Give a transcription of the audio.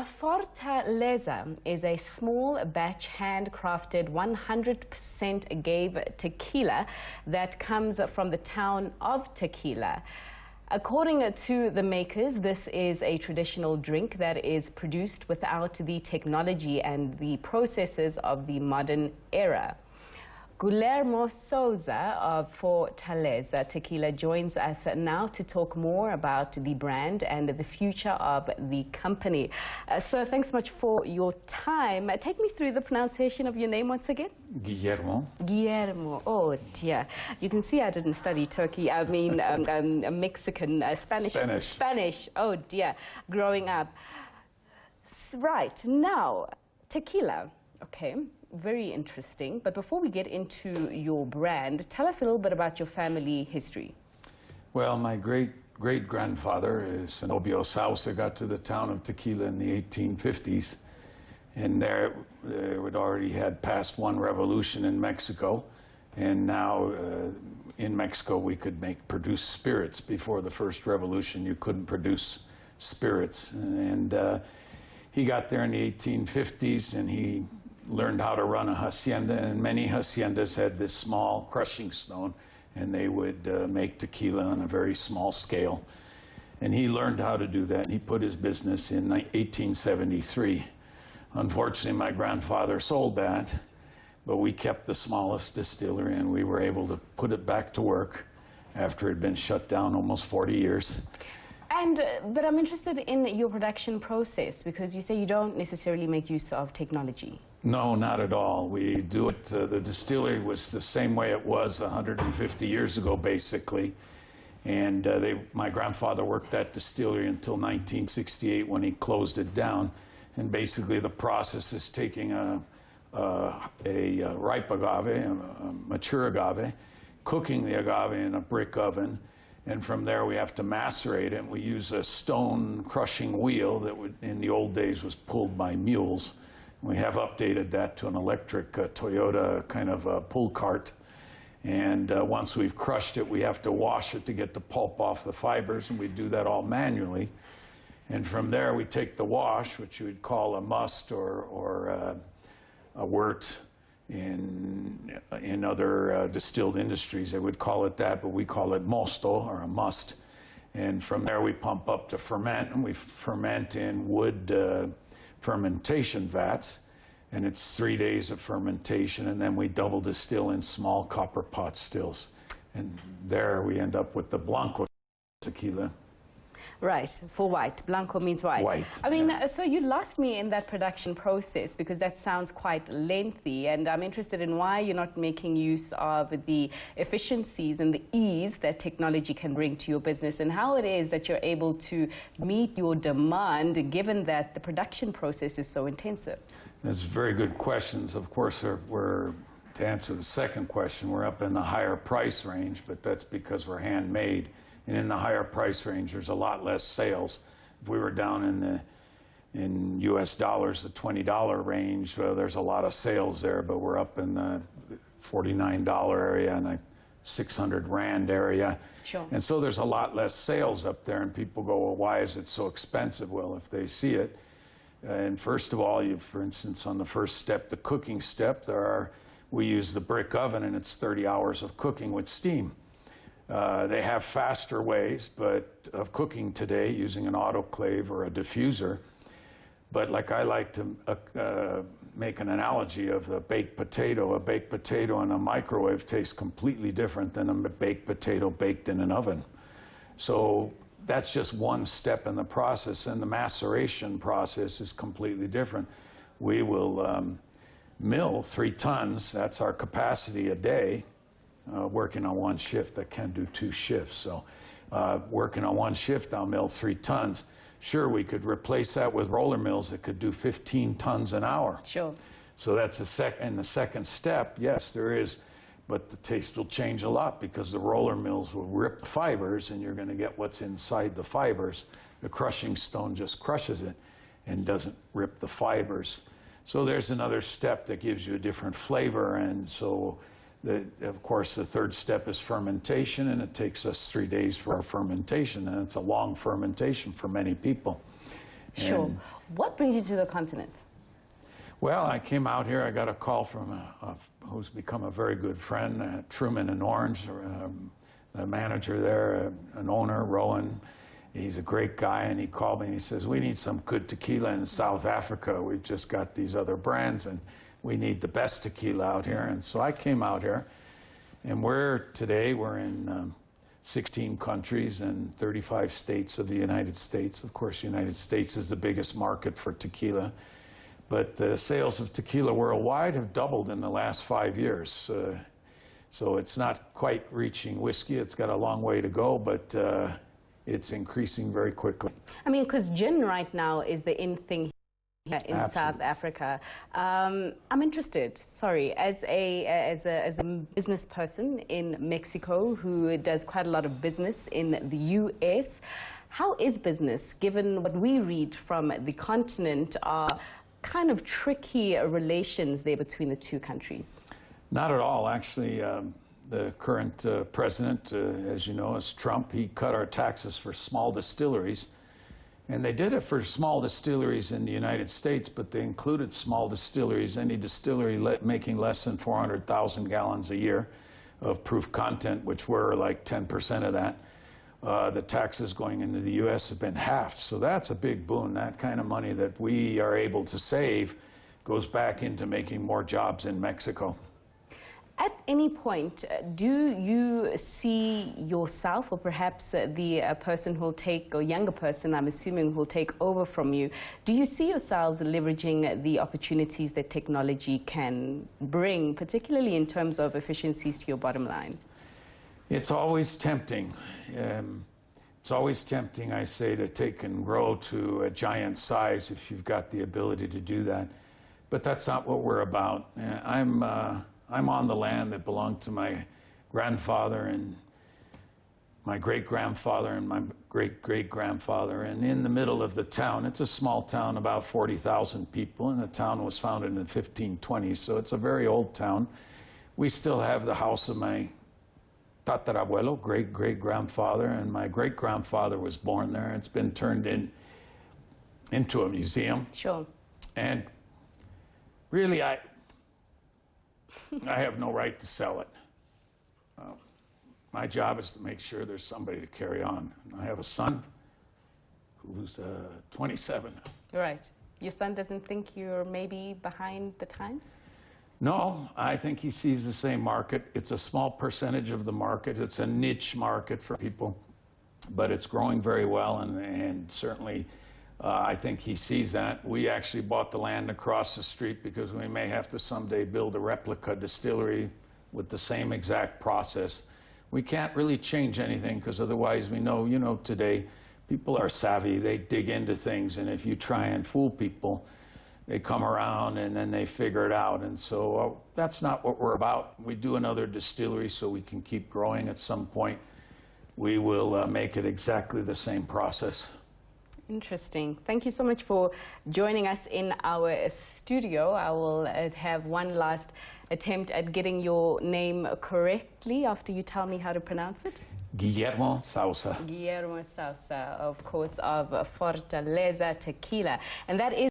Fortaleza is a small batch handcrafted 100% agave tequila that comes from the town of Tequila. According to the makers, this is a traditional drink that is produced without the technology and the processes of the modern era. Guillermo Souza of Fortaleza Tequila joins us now to talk more about the brand and the future of the company. So thanks so much for your time. Take me through the pronunciation of your name once again. Guillermo. Guillermo. Oh dear. You can see I didn't study Turkey. I mean Mexican, Spanish. Spanish. Oh dear. Growing up. Right. Now, tequila. Okay. Very interesting. But before we get into your brand, tell us a little bit about your family history. Well, my great-grandfather, Zenobio Sousa, got to the town of Tequila in the 1850s. And there we'd already had passed one revolution in Mexico. And now in Mexico we could produce spirits. Before the first revolution you couldn't produce spirits. And he got there in the 1850s and he learned how to run a hacienda, and many haciendas had this small crushing stone, and they would make tequila on a very small scale. And he learned how to do that, and he put his business in 1873. Unfortunately, my grandfather sold that, but we kept the smallest distillery, and we were able to put it back to work after it had been shut down almost 40 years. But I'm interested in your production process, because you say you don't necessarily make use of technology. No, not at all. We do it, the distillery was the same way it was 150 years ago, basically. And my grandfather worked that distillery until 1968 when he closed it down. And basically the process is taking a ripe agave, a mature agave, cooking the agave in a brick oven, and from there we have to macerate it. We use a stone crushing wheel that in the old days was pulled by mules. We have updated that to an electric Toyota kind of a pull cart. And once we've crushed it, we have to wash it to get the pulp off the fibers, and we do that all manually. And from there we take the wash, which you would call a must or a wort. In other distilled industries, they would call it that, but we call it mosto, or a must. And from there we pump up to ferment, and we ferment in wood fermentation vats, and it's 3 days of fermentation, and then we double distill in small copper pot stills. And there we end up with the Blanco tequila. Right, for white. Blanco means white. White. I mean, yeah. So you lost me in that production process, because that sounds quite lengthy, and I'm interested in why you're not making use of the efficiencies and the ease that technology can bring to your business, and how it is that you're able to meet your demand, given that the production process is so intensive. That's very good questions. Of course, to answer the second question, we're up in the higher price range, but that's because we're handmade. And in the higher price range, there's a lot less sales. If we were down in US dollars, the $20 range, well, there's a lot of sales there, but we're up in the $49 area and a 600 Rand area. Sure. And so there's a lot less sales up there, and people go, well, why is it so expensive? Well, if they see it, and first of all, for instance, on the first step, the cooking step, we use the brick oven, and it's 30 hours of cooking with steam. They have faster ways of cooking today using an autoclave or a diffuser. But like I like to make an analogy of the baked potato. A baked potato in a microwave tastes completely different than a baked potato baked in an oven. So that's just one step in the process, and the maceration process is completely different. We will mill 3 tons. That's our capacity a day. Working on one shift, I can't do 2 shifts. So working on one shift, I'll mill 3 tons. Sure, we could replace that with roller mills that could do 15 tons an hour. Sure. So that's in the second step, yes, there is, but the taste will change a lot, because the roller mills will rip the fibers, and you're going to get what's inside the fibers. The crushing stone just crushes it and doesn't rip the fibers. So there's another step that gives you a different flavor, and so of course, the third step is fermentation, and it takes us 3 days for our fermentation, and it's a long fermentation for many people. Sure. And, what brings you to the continent? well, I came out here. I got a call from who's become a very good friend, Truman in Orange, the manager there, an owner, Rowan. He's a great guy, and he called me and he says, we need some good tequila in South Africa. We've just got these other brands, and we need the best tequila out here. And so I came out here, and today we're in 16 countries and 35 states of the United States. Of course, the United States is the biggest market for tequila. But the sales of tequila worldwide have doubled in the last 5 years. So it's not quite reaching whiskey. It's got a long way to go, but it's increasing very quickly. I mean, because gin right now is the in thing here in Absolutely. South Africa. I'm interested, sorry, as a business person in Mexico who does quite a lot of business in the US. How is business, given what we read from the continent are kind of tricky relations there between the two countries? Not at all, actually. The current president, as you know, is Trump. He cut our taxes for small distilleries. And they did it for small distilleries in the United States, but they included small distilleries, any distillery making less than 400,000 gallons a year of proof content, which were like 10% of that. The taxes going into the U.S. have been halved. So that's a big boon. That kind of money that we are able to save goes back into making more jobs in Mexico. At any point, do you see yourself, or perhaps the person who will take, or younger person, I'm assuming, who will take over from you, do you see yourselves leveraging the opportunities that technology can bring, particularly in terms of efficiencies to your bottom line? It's always tempting. It's always tempting, I say, to take and grow to a giant size if you've got the ability to do that. But that's not what we're about. I'm on the land that belonged to my grandfather and my great-grandfather and my great-great-grandfather, and in the middle of the town. It's a small town, about 40,000 people, and the town was founded in 1520, so it's a very old town. We still have the house of my tatarabuelo, great-great-grandfather, and my great-grandfather was born there. It's been turned into a museum. Sure. And really, I have no right to sell it. My job is to make sure there's somebody to carry on. I have a son who's 27. Right. Your son doesn't think you're maybe behind the times? No, I think he sees the same market. It's a small percentage of the market. It's a niche market for people, but it's growing very well, and certainly I think he sees that. We actually bought the land across the street because we may have to someday build a replica distillery with the same exact process. We can't really change anything because otherwise we know, today people are savvy. They dig into things, and if you try and fool people, they come around and then they figure it out. And so that's not what we're about. We do another distillery so we can keep growing. At some point, we will make it exactly the same process. Interesting. Thank you so much for joining us in our studio. I will have one last attempt at getting your name correctly after you tell me how to pronounce it. Guillermo Sousa. Guillermo Sousa, of course, of Fortaleza Tequila. And that is